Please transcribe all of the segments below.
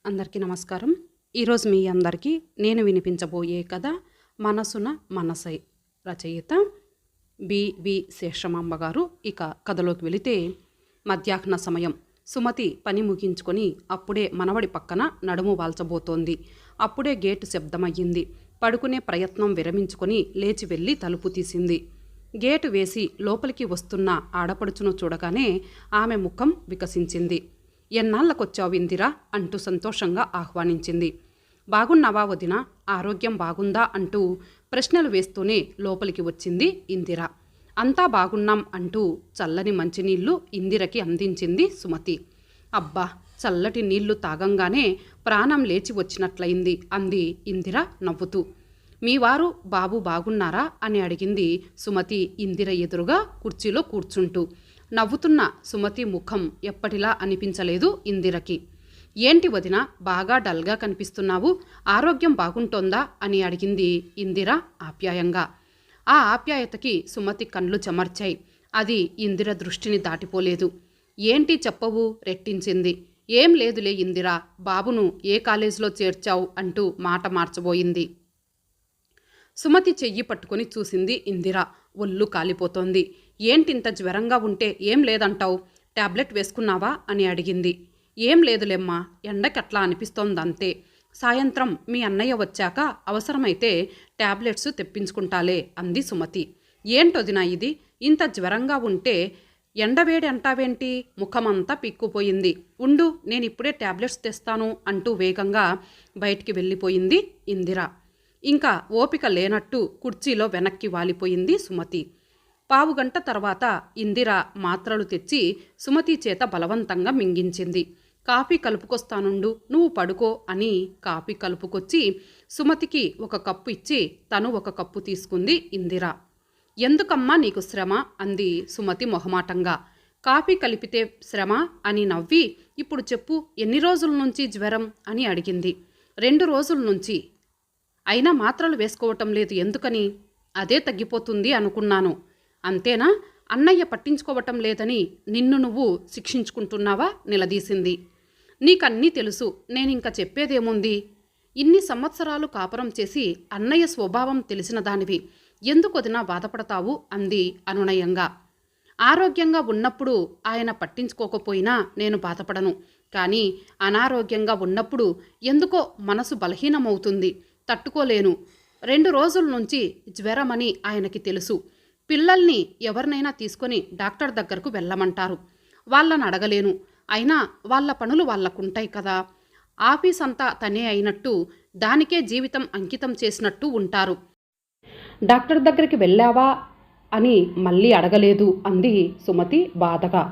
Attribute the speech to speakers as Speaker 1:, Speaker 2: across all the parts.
Speaker 1: అందరికీ నమస్కారం. ఈరోజు మీ అందరికీ నేను వినిపించబోయే కథ మనసున మనసై. రచయిత బివి శేషమాంబ గారు. ఇక కథలోకి వెళితే, మధ్యాహ్న సమయం. సుమతి పని ముగించుకొని అప్పుడే మనవడి పక్కన నడుము వాల్చబోతోంది. అప్పుడే గేటు శబ్దమయ్యింది. పడుకునే ప్రయత్నం విరమించుకొని లేచి వెళ్ళి తలుపు తీసింది. గేటు వేసి లోపలికి వస్తున్న ఆడపడుచును చూడగానే ఆమె ముఖం వికసించింది. ఎన్నాళ్ళకొచ్చావు ఇందిరా అంటూ సంతోషంగా ఆహ్వానించింది. బాగున్నావా వదిన, ఆరోగ్యం బాగుందా అంటూ ప్రశ్నలు వేస్తూనే లోపలికి వచ్చింది ఇందిర. అంతా బాగున్నాం అంటూ చల్లని మంచినీళ్లు ఇందిరకి అందించింది సుమతి. అబ్బా, చల్లటి నీళ్లు తాగంగానే ప్రాణం లేచి వచ్చినట్లయింది అంది ఇందిర నవ్వుతూ. మీ వారు బాబు బాగున్నారా అని అడిగింది సుమతి ఇందిర ఎదురుగా కుర్చీలో కూర్చుంటూ. నవ్వుతున్న సుమతి ముఖం ఎప్పటిలా అనిపించలేదు ఇందిరకి. ఏంటి వదిన, బాగా డల్గా కనిపిస్తున్నావు, ఆరోగ్యం బాగుంటోందా అని అడిగింది ఇందిర ఆప్యాయంగా. ఆ ఆప్యాయతకి సుమతి కళ్ళు చెమర్చాయి. అది ఇందిర దృష్టిని దాటిపోలేదు. ఏంటి చెప్పవు రెట్టించింది. ఏం లేదులే ఇందిరా, బాబును ఏ కాలేజీలో చేర్చావు అంటూ మాట మార్చబోయింది. సుమతి చెయ్యి పట్టుకొని చూసింది ఇందిర. ఒళ్ళు కాలిపోతోంది. ఏంటింత జ్వరంగా ఉంటే ఏం లేదంటావు, టాబ్లెట్ వేసుకున్నావా అని అడిగింది. ఏం లేదులేమ్మా, ఎండకట్లా అనిపిస్తోందంతే. సాయంత్రం మీ అన్నయ్య వచ్చాక అవసరమైతే టాబ్లెట్స్ తెప్పించుకుంటాలే అంది సుమతి. ఏంటొదినా ఇది, ఇంత జ్వరంగా ఉంటే ఎండవేడి అంటావేంటి, ముఖమంతా పిక్కుపోయింది. ఉండు, నేనిప్పుడే టాబ్లెట్స్ తెస్తాను అంటూ వేగంగా బయటికి వెళ్ళిపోయింది ఇందిర. ఇంకా ఓపిక లేనట్టు కుర్చీలో వెనక్కి వాలిపోయింది సుమతి. పావుగంట తర్వాత ఇందిర మాత్రలు తెచ్చి సుమతి చేత బలవంతంగా మింగించింది. కాఫీ కలుపుకొస్తానుండు, నువ్వు పడుకో అని కాఫీ కలుపుకొచ్చి సుమతికి ఒక కప్పు ఇచ్చి తను ఒక కప్పు తీసుకుంది ఇందిర. ఎందుకమ్మా నీకు శ్రమ అంది సుమతి మొహమాటంగా. కాఫీ కలిపితే శ్రమ అని నవ్వి, ఇప్పుడు చెప్పు, ఎన్ని రోజుల నుంచి జ్వరం అని అడిగింది. 2 రోజుల నుంచి. అయినా మాత్రలు వేసుకోవటం లేదు ఎందుకని? అదే తగ్గిపోతుంది అనుకున్నాను. అంతేనా? అన్నయ్య పట్టించుకోవటం లేదని నిన్ను నువ్వు శిక్షించుకుంటున్నావా నిలదీసింది. నీకన్నీ తెలుసు, నేనింక చెప్పేదేముంది? ఇన్ని సంవత్సరాలు కాపురం చేసి అన్నయ్య స్వభావం తెలిసిన దానివి, ఎందుకొదినా బాధపడతావు అంది అనునయంగా. ఆరోగ్యంగా ఉన్నప్పుడు ఆయన పట్టించుకోకపోయినా నేను బాధపడను, కానీ అనారోగ్యంగా ఉన్నప్పుడు ఎందుకో మనసు బలహీనమవుతుంది, తట్టుకోలేను. 2 రోజుల నుంచి జ్వరమని ఆయనకి తెలుసు. పిల్లల్ని ఎవరినైనా తీసుకొని డాక్టర్ దగ్గరకు వెళ్ళమంటారు. వాళ్ళని అడగలేను, అయినా వాళ్ళ పనులు వాళ్ళకుంటాయి కదా. ఆఫీస్ అంతా తనే అయినట్టు, దానికే జీవితం అంకితం చేసినట్టు ఉంటారు. డాక్టర్ దగ్గరికి వెళ్ళావా అని మళ్ళీ అడగలేదు అంది సుమతి బాధగా.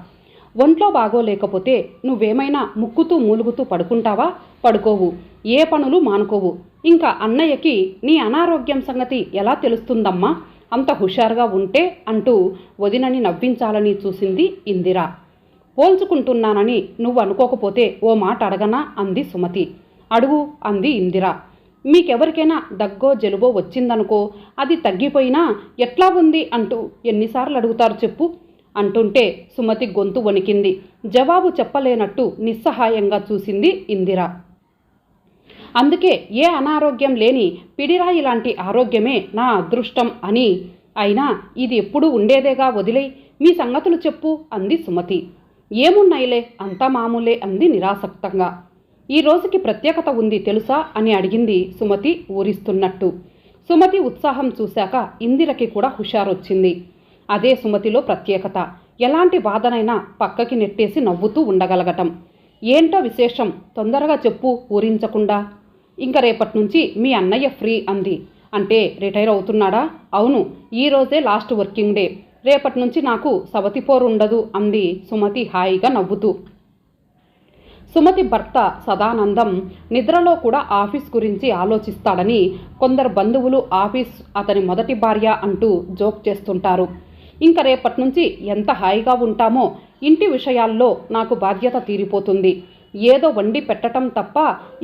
Speaker 1: ఒంట్లో బాగోలేకపోతే నువ్వేమైనా ముక్కుతూ మూలుగుతూ పడుకుంటావా? పడుకోవు, ఏ పనులు మానుకోవు. ఇంకా అన్నయ్యకి నీ అనారోగ్యం సంగతి ఎలా తెలుస్తుందమ్మా, అంత హుషారుగా ఉంటే అంటూ వదినని నవ్వించాలని చూసింది ఇందిర. పోల్చుకుంటున్నానని నువ్వు అనుకోకపోతే ఓ మాట అడగనా అంది సుమతి. అడుగు అంది ఇందిర. మీకెవరికైనా దగ్గో జలుబో వచ్చిందనుకో, అది తగ్గిపోయినా ఎట్లా ఉంది అంటూ ఎన్నిసార్లు అడుగుతారు చెప్పు అంటుంటే సుమతి గొంతు వణికింది. జవాబు చెప్పలేనట్టు నిస్సహాయంగా చూసింది ఇందిర. అందుకే ఏ అనారోగ్యం లేని పిడిరాయి లాంటి ఆరోగ్యమే నా అదృష్టం అని. అయినా ఇది ఎప్పుడూ ఉండేదేగా, వదిలేయ్, మీ సంగతులు చెప్పు అంది సుమతి. ఏమున్నాయిలే, అంతా మామూలే అంది నిరాసక్తంగా. ఈ రోజుకి ప్రత్యేకత ఉంది తెలుసా అని అడిగింది సుమతి ఊరిస్తున్నట్టు. సుమతి ఉత్సాహం చూశాక ఇందిరకి కూడా హుషారొచ్చింది. అదే సుమతిలో ప్రత్యేకత. ఎలాంటి బాధనైనా పక్కకి నెట్టేసి నవ్వుతూ ఉండగలగటం. ఏంటో విశేషం, తొందరగా చెప్పు ఊరించకుండా. ఇంక రేపటి నుంచి మీ అన్నయ్య ఫ్రీ అంది. అంటే రిటైర్ అవుతున్నాడా? అవును, ఈరోజే లాస్ట్ వర్కింగ్ డే. రేపటి నుంచి నాకు సవతిపోరు ఉండదు అంది సుమతి హాయిగా నవ్వుతూ. సుమతి భర్త సదానందం నిద్రలో కూడా ఆఫీస్ గురించి ఆలోచిస్తాడని కొందరు బంధువులు ఆఫీస్ అతని మొదటి భార్య అంటూ జోక్ చేస్తుంటారు. ఇంక రేపటి నుంచి ఎంత హాయిగా ఉంటామో, ఇంటి విషయాల్లో నాకు బాధ్యత తీరిపోతుంది. ఏదో వండి పెట్టడం తప్ప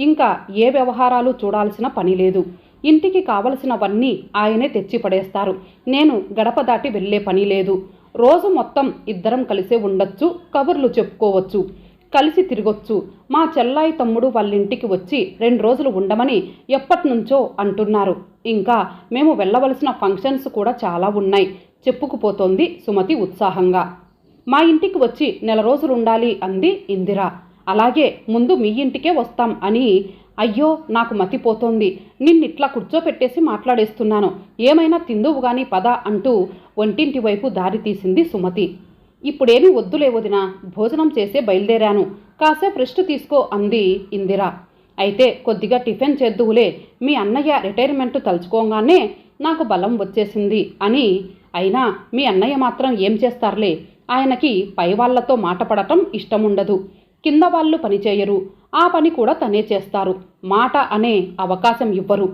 Speaker 1: ఇంకా ఏ వ్యవహారాలు చూడాల్సిన పని లేదు. ఇంటికి కావలసినవన్నీ ఆయనే తెచ్చి పడేస్తారు. నేను గడప దాటి వెళ్ళే పని లేదు. రోజు మొత్తం ఇద్దరం కలిసే ఉండొచ్చు, కబుర్లు చెప్పుకోవచ్చు. కలిసి తిరగొచ్చు. మా చెల్లాయి తమ్ముడు వాళ్ళింటికి వచ్చి 2 రోజులు ఉండమని ఎప్పటినుంచో అంటున్నారు. ఇంకా మేము వెళ్ళవలసిన ఫంక్షన్స్ కూడా చాలా ఉన్నాయి చెప్పుకుపోతోంది సుమతి ఉత్సాహంగా. మా ఇంటికి వచ్చి 1 రోజులు ఉండాలి అంది ఇందిర. అలాగే ముందు మీ ఇంటికే వస్తాం అని. అయ్యో నాకు మతిపోతోంది, నిన్నిట్లా కూర్చోపెట్టేసి మాట్లాడేస్తున్నాను, ఏమైనా తిందువు గాని పద అంటూ వంటింటి వైపు దారి తీసింది సుమతి. ఇప్పుడేమీ వద్దులే వదినా, భోజనం చేసే బయలుదేరాను, కాసేపు రెస్ట్ తీసుకో అంది ఇందిర. అయితే కొద్దిగా టిఫిన్ చేద్దువులే, మీ అన్నయ్య రిటైర్మెంట్ తలుచుకోగానే నాకు బలం వచ్చేసింది అని. అయినా మీ అన్నయ్య మాత్రం ఏం చేస్తారులే, ఆయనకి పై వాళ్లతో మాట పడటం ఇష్టముండదు, కింద వాళ్ళు పనిచేయరు, ఆ పని కూడా తనే చేస్తారు, మాట అనే అవకాశం ఇవ్వరు.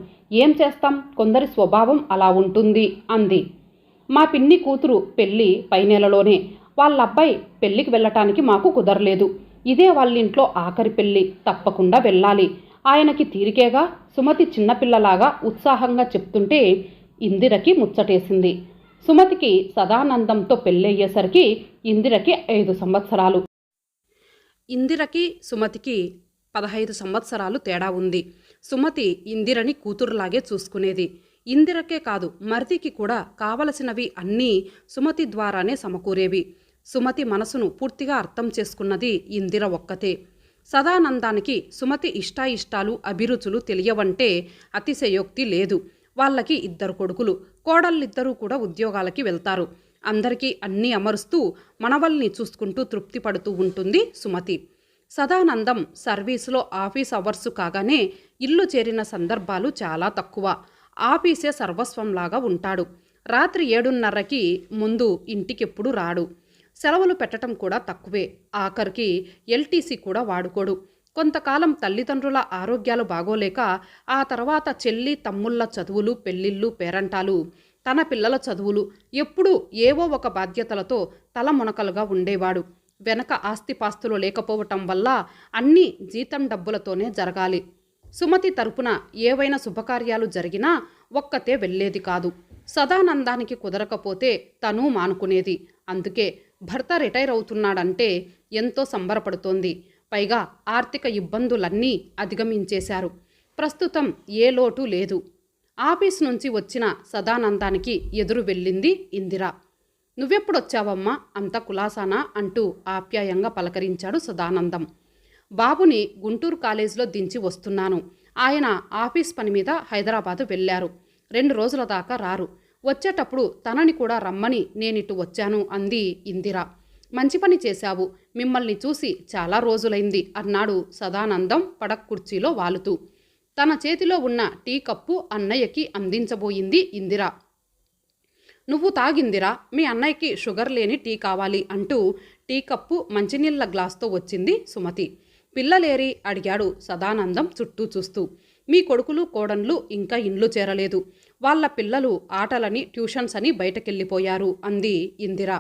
Speaker 1: ఏం చేస్తాం, కొందరి స్వభావం అలా ఉంటుంది అంది. మా పిన్ని కూతురు పెళ్ళి పై నెలలోనే, వాళ్ళబ్బాయి పెళ్ళికి వెళ్ళటానికి మాకు కుదరలేదు, ఇదే వాళ్ళింట్లో ఆఖరి పెళ్ళి, తప్పకుండా వెళ్ళాలి, ఆయనకి తీరికేగా సుమతి చిన్నపిల్లలాగా ఉత్సాహంగా చెప్తుంటే ఇందిరకి ముచ్చటేసింది. సుమతికి సదానందంతో పెళ్ళయ్యేసరికి ఇందిరకి 5 సంవత్సరాలు. ఇందిరకి సుమతికి 15 సంవత్సరాలు తేడా ఉంది. సుమతి ఇందిరని కూతురులాగే చూసుకునేది. ఇందిరకే కాదు, మరిదికి కూడా కావలసినవి అన్నీ సుమతి ద్వారానే సమకూరేవి. సుమతి మనసును పూర్తిగా అర్థం చేసుకున్నది ఇందిర ఒక్కతే. సదానందానికి సుమతి ఇష్టాయిష్టాలు అభిరుచులు తెలియవంటే అతిశయోక్తి లేదు. వాళ్ళకి 2 కొడుకులు, కోడళ్ళిద్దరూ కూడా ఉద్యోగాలకి వెళ్తారు. అందరికీ అన్నీ అమరుస్తూ మనవల్ని చూసుకుంటూ తృప్తి పడుతూ ఉంటుంది సుమతి. సదానందం సర్వీసులో ఆఫీస్ అవర్సు కాగానే ఇల్లు చేరిన సందర్భాలు చాలా తక్కువ. ఆఫీసే సర్వస్వంలాగా ఉంటాడు. రాత్రి 7:30కి ముందు ఇంటికెప్పుడు రాడు. సెలవులు పెట్టడం కూడా తక్కువే. ఆఖరికి ఎల్టీసీ కూడా వాడుకోడు. కొంతకాలం తల్లిదండ్రుల ఆరోగ్యాలు బాగోలేక ఆ తర్వాత చెల్లి తమ్ముళ్ళ చదువులు, పెళ్ళిళ్ళు, పేరంటాలు, తన పిల్లల చదువులు, ఎప్పుడూ ఏవో ఒక బాధ్యతలతో తలమునకలుగా ఉండేవాడు. వెనక ఆస్తిపాస్తులు లేకపోవటం వల్ల అన్నీ జీతం డబ్బులతోనే జరగాలి. సుమతి తరపున ఏవైనా శుభకార్యాలు జరిగినా ఒక్కతే వెళ్ళేది కాదు. సదానందానికి కుదరకపోతే తను మానుకునేది. అందుకే భర్త రిటైర్ అవుతున్నాడంటే ఎంతో సంబరపడుతోంది. పైగా ఆర్థిక ఇబ్బందులన్నీ అధిగమించేశారు. ప్రస్తుతం ఏ లోటు లేదు. ఆఫీస్ నుంచి వచ్చిన సదానందానికి ఎదురు వెళ్ళింది ఇందిర. నువ్వెప్పుడొచ్చావమ్మా, అంత కులాసానా అంటూ ఆప్యాయంగా పలకరించాడు సదానందం. బాబుని గుంటూరు కాలేజీలో దించి వస్తున్నాను. ఆయన ఆఫీస్ పని మీద హైదరాబాదు వెళ్ళారు. 2 రోజుల దాకా రారు. వచ్చేటప్పుడు తనని కూడా రమ్మని నేనిటు వచ్చాను అంది ఇందిర. మంచి పని చేశావు, మిమ్మల్ని చూసి చాలా రోజులైంది అన్నాడు సదానందం పడక కుర్చీలో వాలుతూ. తన చేతిలో ఉన్న టీ కప్పు అన్నయ్యకి అందించబోయింది ఇందిర. నువ్వు తాగిందిరా, మీ అన్నయ్యకి షుగర్ లేని టీ కావాలి అంటూ టీ కప్పు మంచినీళ్ళ గ్లాస్తో వచ్చింది సుమతి. పిల్లలేరి అడిగాడు సదానందం చుట్టూ చూస్తూ. మీ కొడుకులు కోడన్లు ఇంకా ఇండ్లు చేరలేదు. వాళ్ళ పిల్లలు ఆటలని ట్యూషన్స్ అని బయటకెళ్ళిపోయారు అంది ఇందిర.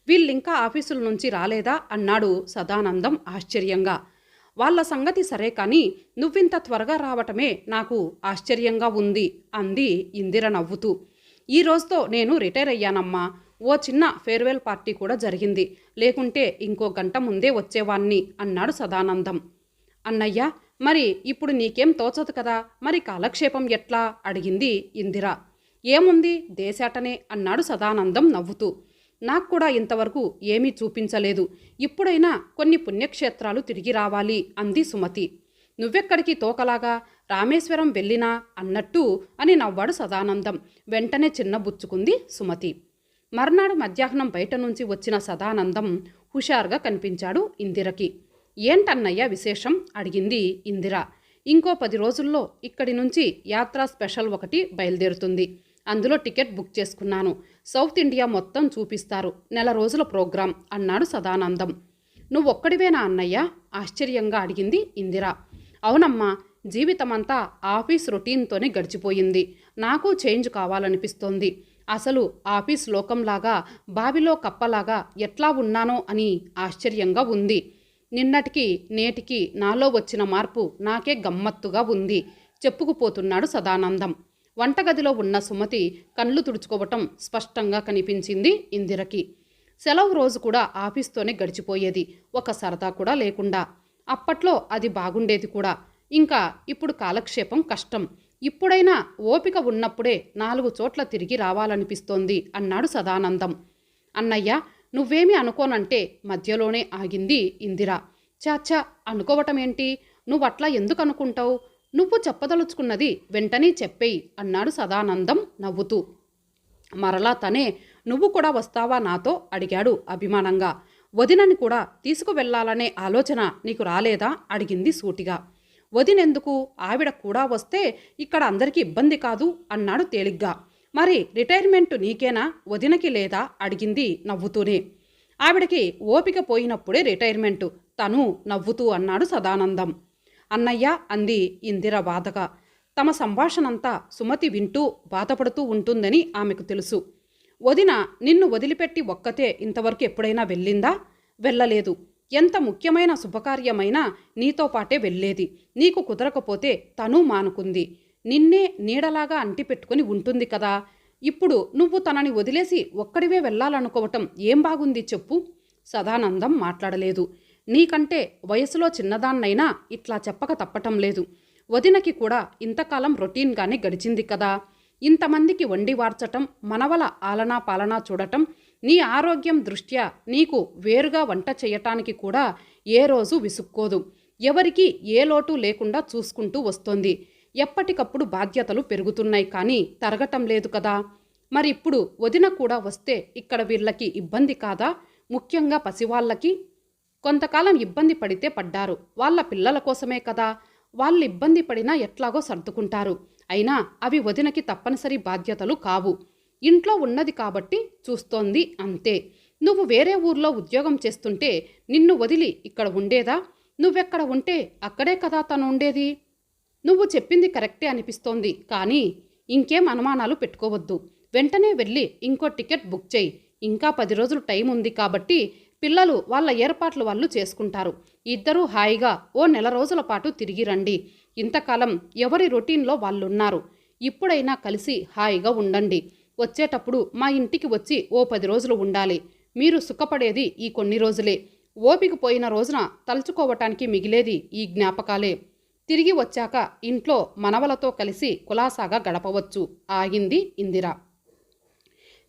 Speaker 1: వీళ్ళింకా ఆఫీసుల నుంచి రాలేదా అన్నాడు సదానందం ఆశ్చర్యంగా. వాళ్ళ సంగతి సరే కానీ నువ్వింత త్వరగా రావటమే నాకు ఆశ్చర్యంగా ఉంది అంది ఇందిర నవ్వుతూ. ఈ రోజుతో నేను రిటైర్ అయ్యానమ్మా. ఓ చిన్న ఫేర్వెల్ పార్టీ కూడా జరిగింది, లేకుంటే ఇంకో గంట ముందే వచ్చేవాణ్ణి అన్నాడు సదానందం. అన్నయ్య, మరి ఇప్పుడు నీకేం తోచదు కదా, మరి కాలక్షేపం ఎట్లా అడిగింది ఇందిర. ఏముంది, దేశాటనే అన్నాడు సదానందం నవ్వుతూ. నాకు కూడా ఇంతవరకు ఏమీ చూపించలేదు, ఇప్పుడైనా కొన్ని పుణ్యక్షేత్రాలు తిరిగి రావాలి అంది సుమతి. నువ్వెక్కడికి తోకలాగా, రామేశ్వరం వెళ్ళినా అన్నట్టు అని నవ్వాడు సదానందం. వెంటనే చిన్నబుచ్చుకుంది సుమతి. మర్నాడు మధ్యాహ్నం బయట నుంచి వచ్చిన సదానందం హుషారుగా కనిపించాడు ఇందిరకి. ఏంటన్నయ్య విశేషం అడిగింది ఇందిర. ఇంకో 10 రోజుల్లో ఇక్కడి నుంచి యాత్రా స్పెషల్ ఒకటి బయలుదేరుతుంది. అందులో టికెట్ బుక్ చేసుకున్నాను. సౌత్ ఇండియా మొత్తం చూపిస్తారు, 1 రోజుల ప్రోగ్రాం అన్నాడు సదానందం. నువ్వొక్కడివేనా అన్నయ్య ఆశ్చర్యంగా అడిగింది ఇందిర. అవునమ్మా, జీవితమంతా ఆఫీస్ రొటీన్తోనే గడిచిపోయింది. నాకు చేంజ్ కావాలనిపిస్తోంది. అసలు ఆఫీస్ లోకంలాగా, బావిలో కప్పలాగా ఎట్లా ఉన్నానో అని ఆశ్చర్యంగా ఉంది. నిన్నటికి నేటికి నాలో వచ్చిన మార్పు నాకే గమ్మత్తుగా ఉంది చెప్పుకుపోతున్నాడు సదానందం. వంటగదిలో ఉన్న సుమతి కళ్ళు తుడుచుకోవటం స్పష్టంగా కనిపించింది ఇందిరకి. సెలవు రోజు కూడా ఆఫీస్తోనే గడిచిపోయేది, ఒక సరదా కూడా లేకుండా. అప్పట్లో అది బాగుండేది కూడా. ఇంకా ఇప్పుడు కాలక్షేపం కష్టం. ఇప్పుడైనా ఓపిక ఉన్నప్పుడే 4 చోట్ల తిరిగి రావాలనిపిస్తోంది అన్నాడు సదానందం. అన్నయ్య, నువ్వేమి అనుకోనంటే మధ్యలోనే ఆగింది ఇందిర. చాచా, అనుకోవటమేంటి? నువ్వట్లా ఎందుకు అనుకుంటావు? నువ్వు చెప్పదలుచుకున్నది వెంటనే చెప్పేయి అన్నాడు సదానందం నవ్వుతూ. మరలా తనే, నువ్వు కూడా వస్తావా నాతో అడిగాడు అభిమానంగా. వదినని కూడా తీసుకువెళ్లాలనే ఆలోచన నీకు రాలేదా అడిగింది సూటిగా. వదినెందుకు? ఆవిడ కూడా వస్తే ఇక్కడ అందరికీ ఇబ్బంది కాదు అన్నాడు తేలిగ్గా. మరి రిటైర్మెంట్ నీకేనా, వదినకి లేదా అడిగింది నవ్వుతూనే. ఆవిడకి ఓపిక పోయినప్పుడే రిటైర్మెంటు, తను నవ్వుతూ అన్నాడు సదానందం. అన్నయ్య అంది ఇందిర బాధగా. తమ సంభాషణంతా సుమతి వింటూ బాధపడుతూ ఉంటుందని ఆమెకు తెలుసు. వదిన నిన్ను వదిలిపెట్టి ఒక్కతే ఇంతవరకు ఎప్పుడైనా వెళ్ళిందా? వెళ్ళలేదు. ఎంత ముఖ్యమైన శుభకార్యమైనా నీతో పాటే వెళ్ళేది. నీకు కుదరకపోతే తను మానుకుంది. నిన్నే నీడలాగా అంటిపెట్టుకుని ఉంటుంది కదా. ఇప్పుడు నువ్వు తనని వదిలేసి ఒక్కడివే వెళ్ళాలనుకోవటం ఏం బాగుంది చెప్పు? సదానందం మాట్లాడలేదు. నీకంటే వయసులో చిన్నదాన్నైనా ఇట్లా చెప్పక తప్పటం లేదు. వదినకి కూడా ఇంతకాలం రొటీన్గానే గడిచింది కదా. ఇంతమందికి వండి వార్చటం, మనవల ఆలనా పాలనా చూడటం, నీ ఆరోగ్యం దృష్ట్యా నీకు వేరుగా వంట చేయటానికి కూడా ఏ రోజు విసుక్కోదు. ఎవరికి ఏ లోటు లేకుండా చూసుకుంటూ వస్తోంది. ఎప్పటికప్పుడు బాధ్యతలు పెరుగుతున్నాయి కానీ తరగటం లేదు కదా. మరి ఇప్పుడు వదిన కూడా వస్తే ఇక్కడ వీళ్ళకి ఇబ్బంది కాదా? ముఖ్యంగా పసివాళ్ళకి. కొంతకాలం ఇబ్బంది పడితే పడ్డారు, వాళ్ళ పిల్లల కోసమే కదా. వాళ్ళు ఇబ్బంది పడినా ఎట్లాగో సర్దుకుంటారు. అయినా అవి వదినకి తప్పనిసరి బాధ్యతలు కావు. ఇంట్లో ఉన్నది కాబట్టి చూస్తోంది అంతే. నువ్వు వేరే ఊర్లో ఉద్యోగం చేస్తుంటే నిన్ను వదిలి ఇక్కడ ఉండేదా? నువ్వెక్కడ ఉంటే అక్కడే కదా తను ఉండేది. నువ్వు చెప్పింది కరెక్టే అనిపిస్తోంది, కానీ ఇంకేం అనుమానాలు పెట్టుకోవద్దు. వెంటనే వెళ్ళి ఇంకో టికెట్ బుక్ చేయి. ఇంకా 10 రోజులు టైం ఉంది కాబట్టి పిల్లలు వాళ్ళ ఏర్పాట్లు వాళ్ళు చేసుకుంటారు. ఇద్దరూ హాయిగా ఓ నెల రోజుల పాటు తిరిగి రండి. ఇంతకాలం ఎవరి రొటీన్లో వాళ్ళున్నారు. ఇప్పుడైనా కలిసి హాయిగా ఉండండి. వచ్చేటప్పుడు మా ఇంటికి వచ్చి ఓ 10 రోజులు ఉండాలి. మీరు సుఖపడేది ఈ కొన్ని రోజులే. ఓపిక పోయిన రోజున తలుచుకోవటానికి మిగిలేది ఈ జ్ఞాపకాలే. తిరిగి వచ్చాక ఇంట్లో మనవలతో కలిసి కులాసాగా గడపవచ్చు ఆగింది ఇందిర.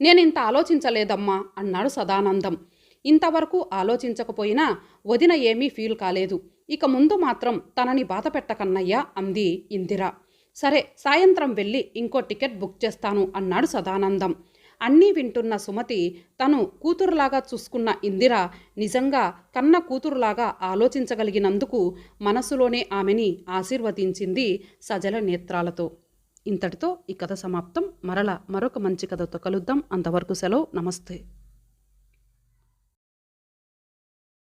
Speaker 1: నేనింత ఆలోచించలేదమ్మా అన్నాడు సదానందం. ఇంతవరకు ఆలోచించకపోయినా వదిన ఏమీ ఫీల్ కాలేదు. ఇక ముందు మాత్రం తనని బాధ పెట్టకన్నయ్యా అంది ఇందిర. సరే, సాయంత్రం వెళ్ళి ఇంకో టికెట్ బుక్ చేస్తాను అన్నాడు సదానందం. అన్నీ వింటున్న సుమతి తను కూతురులాగా చూసుకున్న ఇందిర నిజంగా కన్న కూతురులాగా ఆలోచించగలిగినందుకు మనసులోనే ఆమెని ఆశీర్వదించింది సజల నేత్రాలతో. ఇంతటితో ఈ కథ సమాప్తం. మరలా మరొక మంచి కథతో కలుద్దాం. అంతవరకు సెలవు. నమస్తే.